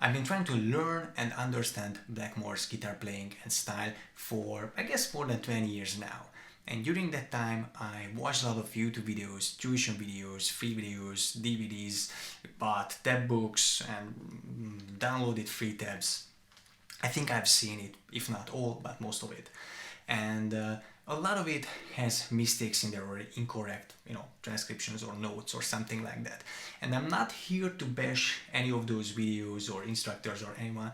I've been trying to learn and understand Blackmore's guitar playing and style for, I guess, more than 20 years now. And during that time, I watched a lot of YouTube videos, tuition videos, free videos, DVDs, bought tab books and downloaded free tabs. I think I've seen it, if not all, but most of it. And a lot of it has mistakes in there or incorrect, transcriptions or notes or something like that. And I'm not here to bash any of those videos or instructors or anyone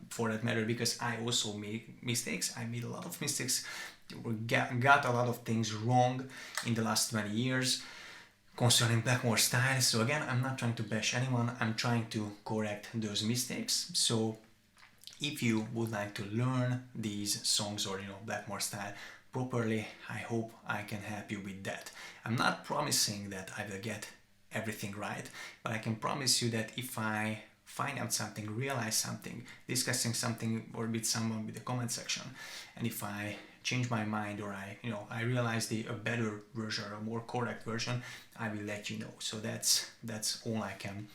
for that matter, because I also make mistakes. I made a lot of mistakes, got a lot of things wrong in the last 20 years concerning Blackmore style. So again, I'm not trying to bash anyone, I'm trying to correct those mistakes. So if you would like to learn these songs or Blackmore style properly, I hope I can help you with that. I'm not promising that I will get everything right, but I can promise you that if I find out something, realize something, discussing something or with someone with the comment section, and if I change my mind or I realize a better version, a more correct version, I will let you know. So that's all I can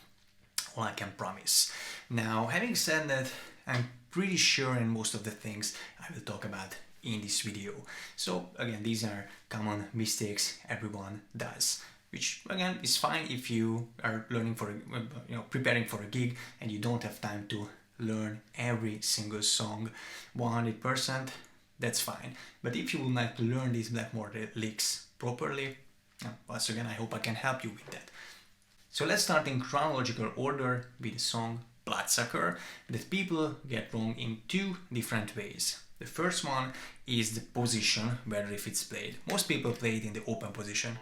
promise. Now, having said that, I'm pretty sure in most of the things I will talk about in this video. So again, these are common mistakes everyone does, which again is fine if you are learning for preparing for a gig and you don't have time to learn every single song 100%. That's fine. But if you would like to learn these Blackmore licks properly, once again, I hope I can help you with that. So let's start in chronological order with the song Bloodsucker that people get wrong in two different ways. The first one is the position where riff is played. Most people play it in the open position.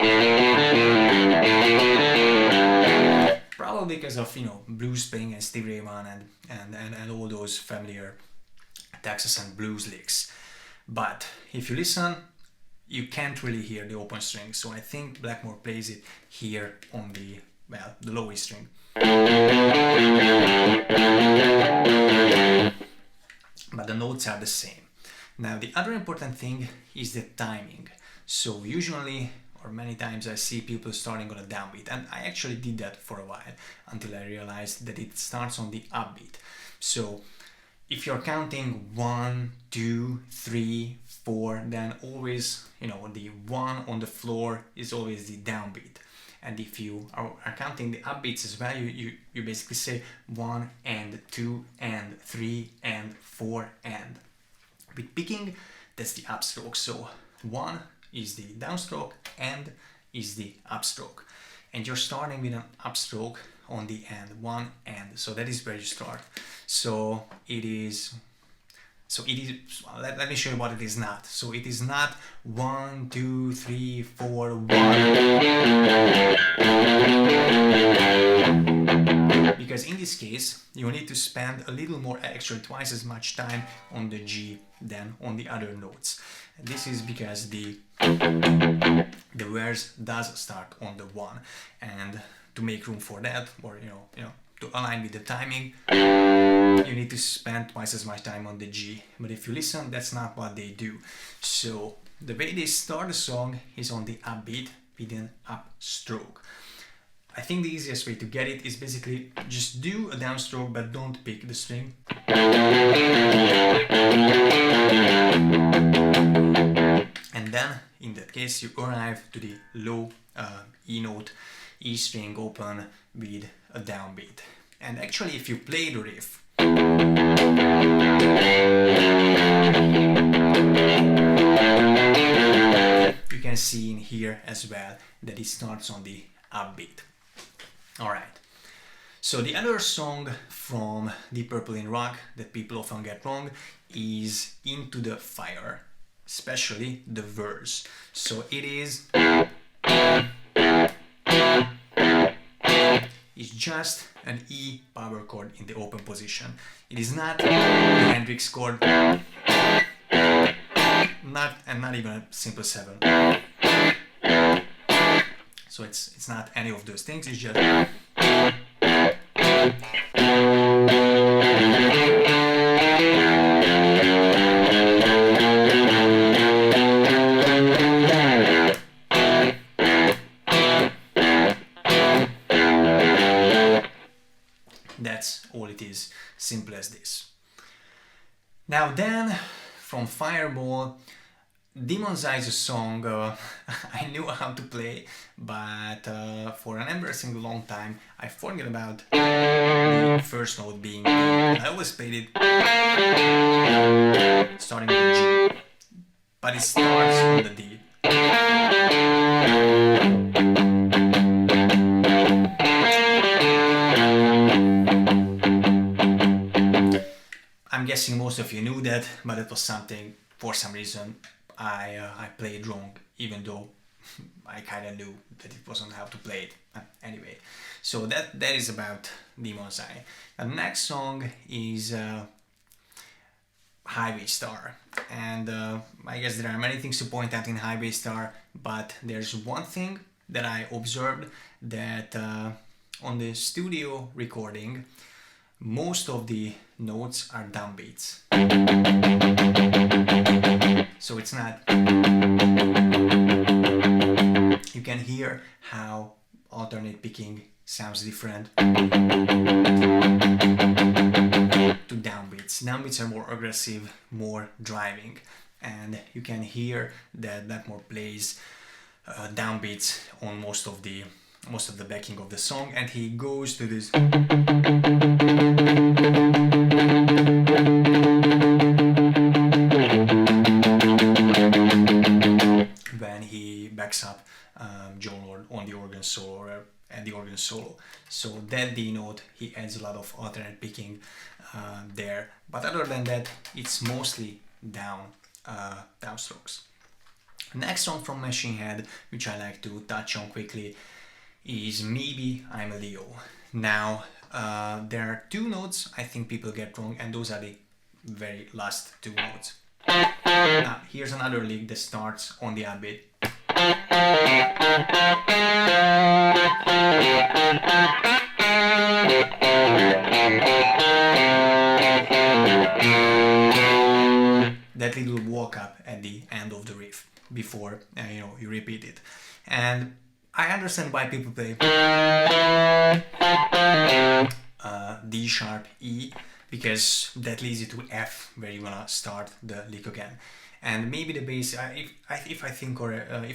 Probably because of blues playing and Stevie Ray Vaughan and all those familiar Texas and blues licks. But if you listen, you can't really hear the open string. So I think Blackmore plays it here on the lowest string. But the notes are the same. Now the other important thing is the timing. So usually or many times I see people starting on a downbeat, and I actually did that for a while until I realized that it starts on the upbeat. So if you're counting 1, 2, 3, 4, then always, the 1 on the floor is always the downbeat. And if you are counting the upbeats as well, you basically say 1 and 2 and 3 and 4 and. With picking, that's the upstroke. So 1 is the downstroke and is the upstroke. And you're starting with an upstroke on the end, 1 and. So that is where you start. So it is, let me show you what it is not. So it is not 1, 2, 3, 4, 1. Because in this case, you need to spend a little more, actually twice as much time on the G than on the other notes. And this is because the verse does start on the 1, and to make room for that, or to align with the timing, you need to spend twice as much time on the G. But if you listen, that's not what they do. So the way they start the song is on the upbeat with an upstroke. I think the easiest way to get it is basically just do a downstroke but don't pick the string. And then in that case you arrive to the low E note, E string open with a downbeat. And actually if you play the riff, you can see in here as well that it starts on the upbeat. Alright, so the other song from Deep Purple in rock that people often get wrong is Into the Fire, especially the verse. So it is it's just an E power chord in the open position. It is not the Hendrix chord, not even a simple 7. So it's not any of those things, it's just that's all it is. Simple as this. Now then, from Fireball, Demon's Eye is a song I knew how to play, but for an embarrassingly long time I forget about the first note being D. I always played it starting with G, but it starts on the D. I'm guessing most of you knew that, but it was something, for some reason, I played wrong, even though I kind of knew that it wasn't how to play it. Anyway, so that is about Demon's Eye. The next song is Highway Star, and I guess there are many things to point out in Highway Star, but there's one thing that I observed, that on the studio recording, most of the notes are downbeats. So it's not... You can hear how alternate picking sounds different to downbeats. Downbeats are more aggressive, more driving, and you can hear that Blackmore plays downbeats on most of the backing of the song, and he goes to this when he backs up John Lord on the organ solo and the organ solo. So that D note, he adds a lot of alternate picking there, but other than that, it's mostly downstrokes. Next song from Machine Head, which I like to touch on quickly, is Maybe I'm a Leo. Now, there are two notes I think people get wrong, and those are the very last two notes. Now, here's another lick that starts on the upbeat. That little walk up at the end of the riff before you repeat it. And I understand why people play D sharp E, because that leads you to F, where you wanna start the lick again. And maybe the bass, if I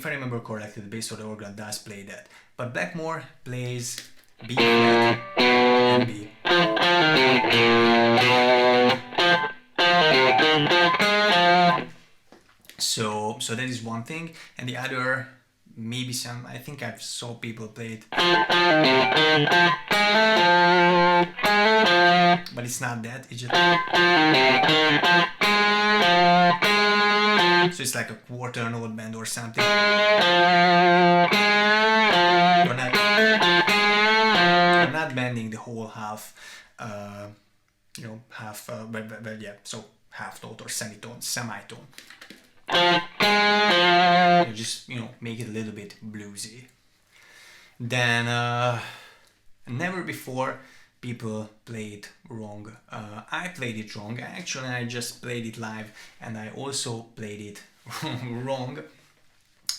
remember correctly, the bass or the organ does play that. But Blackmore plays B flat and B. So that is one thing, and the other, maybe I think I've saw people play it, but it's not that, it's just, so it's like a quarter note bend or something. You're not bending the whole half, so half note or semitone. You just, make it a little bit bluesy. Then, never before people played wrong. I played it wrong. Actually, I just played it live, and I also played it wrong.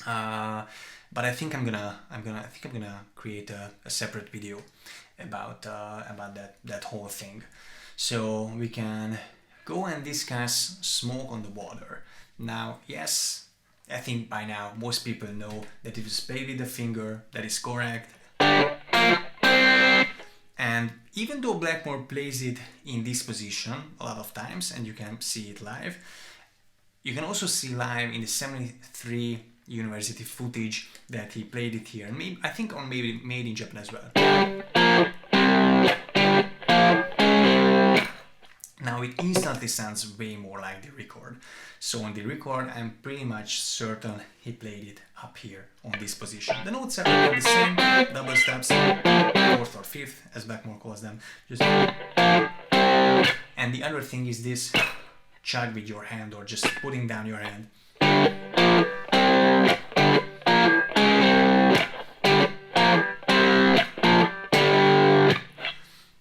But I think I'm gonna create a separate video about that whole thing. So we can go and discuss Smoke on the Water. Now, yes, I think by now most people know that if you play with the finger, that is correct. And even though Blackmore plays it in this position a lot of times, and you can see it live, you can also see live in the 73 University footage that he played it here, and maybe, I think on maybe Made in Japan as well. Now it instantly sounds way more like the record. So on the record, I'm pretty much certain he played it up here on this position. The notes are the same, double steps, fourth or fifth, as Blackmore calls them. And the other thing is this chug with your hand, or just putting down your hand.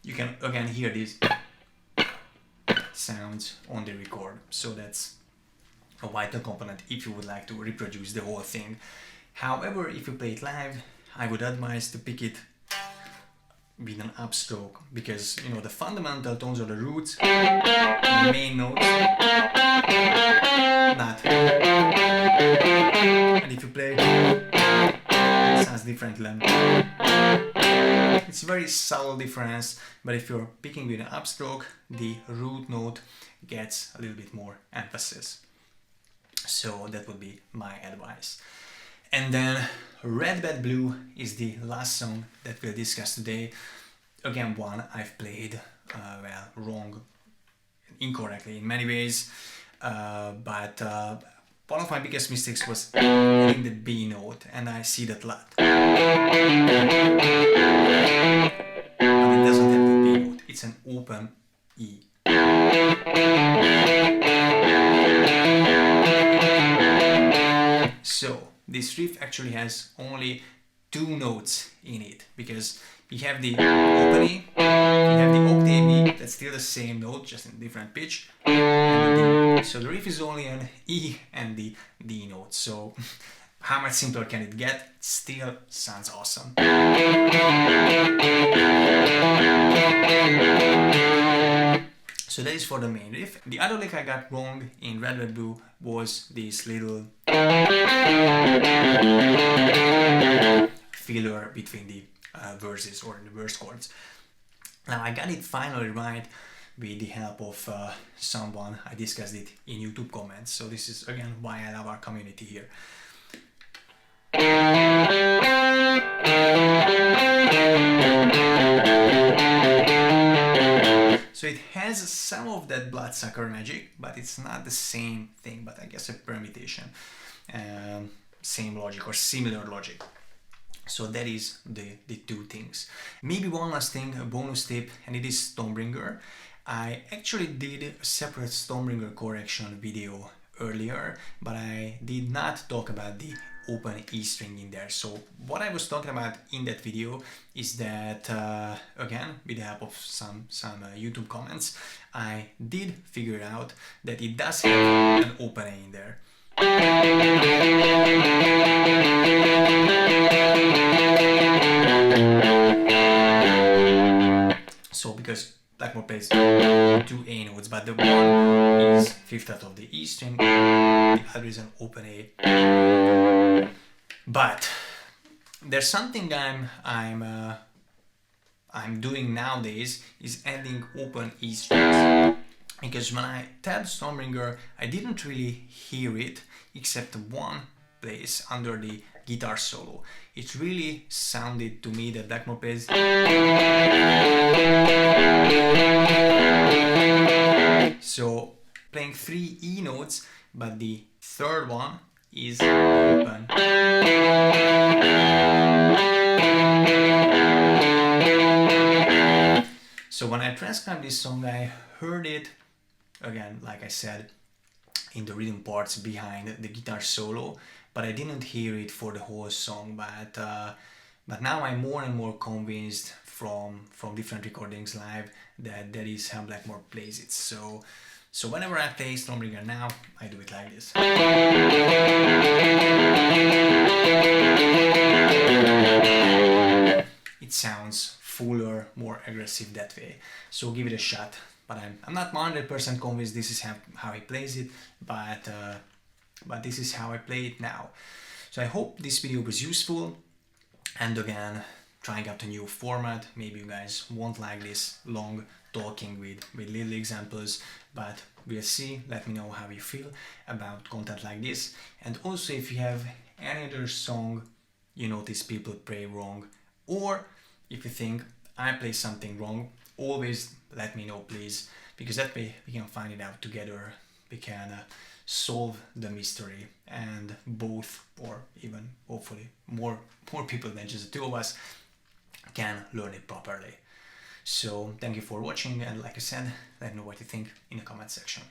You can again hear these sounds on the record, so that's a vital component if you would like to reproduce the whole thing. However, if you play it live, I would advise to pick it with an upstroke, because you know the fundamental tones are the roots, the main notes, not. And if you play, it sounds differently. It's a very subtle difference, but if you're picking with an upstroke, the root note gets a little bit more emphasis. So that would be my advice. And then Red Bad Blue is the last song that we'll discuss today. Again, one I've played well, wrong, incorrectly in many ways, but one of my biggest mistakes was hitting the B note, and I see that a lot. But it doesn't have the B note, it's an open E. So this riff actually has only two notes in it, because you have the open E, you have the octave E, that's still the same note, just in different pitch, and the D. So the riff is only an E and the D note. So how much simpler can it get? It still sounds awesome. So that is for the main riff. The other lick I got wrong in Red Red Blue was this little filler between the verses, or the verse chords. Now I got it finally right with the help of someone. I discussed it in YouTube comments. So this is again why I love our community here. So it has some of that Bloodsucker magic, but it's not the same thing, but I guess a permutation. Same logic or similar logic. So that is the two things. Maybe one last thing, a bonus tip, and it is Stormbringer. I actually did a separate Stormbringer correction video earlier, but I did not talk about the open E string in there. So what I was talking about in that video is that again, with the help of some YouTube comments, I did figure out that it does have an open A in there. So because Blackmore plays two A notes, but the one is fifth fret of the E string, the other is an open A. But there's something I'm doing nowadays, is adding open E strings. Because when I tapped Stormbringer, I didn't really hear it except one place under the guitar solo. It really sounded to me that Blackmore plays. So playing three E notes, but the third one is open. So when I transcribed this song, I heard it again, like I said, in the rhythm parts behind the guitar solo, but I didn't hear it for the whole song. But now I'm more and more convinced from different recordings live that that is how Blackmore plays it. So whenever I play Stormbringer now, I do it like this. It sounds fuller, more aggressive that way. So give it a shot. But I'm not 100% convinced this is how he plays it, but this is how I play it now. So I hope this video was useful, and again, trying out a new format. Maybe you guys won't like this long talking with little examples, but we'll see. Let me know how you feel about content like this, and also if you have any other song you notice people play wrong, or if you think I play something wrong, always let me know, please, because that way we can find it out together. We can solve the mystery, and both, or even hopefully more people than just the two of us, can learn it properly. So thank you for watching, and like I said, let me know what you think in the comment section.